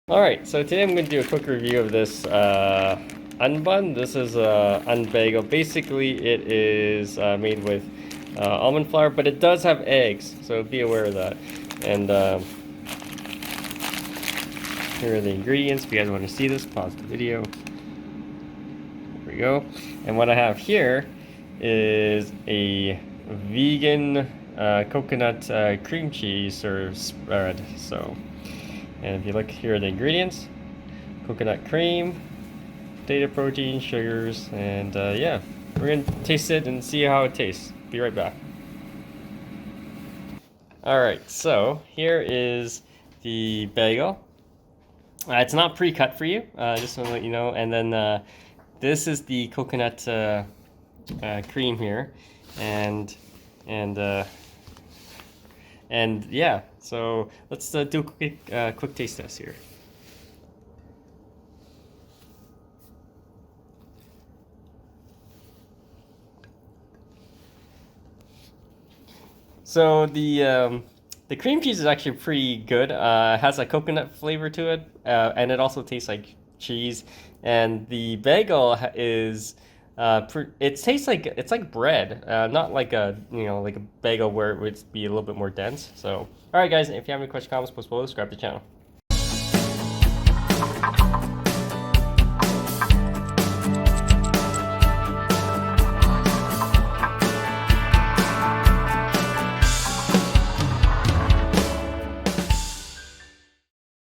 Alright, so today I'm going to do a quick review of this Unbun. This is a Unbagel. Basically, it is made with almond flour, but it does have eggs, so be aware of that. And here are the ingredients. If you guys want to see this, pause the video. There we go. And what I have here is a vegan coconut cream cheese or spread. And if you look, here are the ingredients: coconut cream, data protein, sugars, and yeah, we're gonna taste it and see how it tastes. Be right back. Alright, so here is the bagel. It's not pre-cut for you, just want to let you know. And then this is the coconut cream here, and yeah, so let's do a quick taste test here. So the cream cheese is actually pretty good. It has a coconut flavor to it, and it also tastes like cheese. And the bagel is it tastes like it's like bread, not like a like a bagel where it would be a little bit more dense. So, all right, guys, if you have any questions, comments, post below, subscribe to the channel.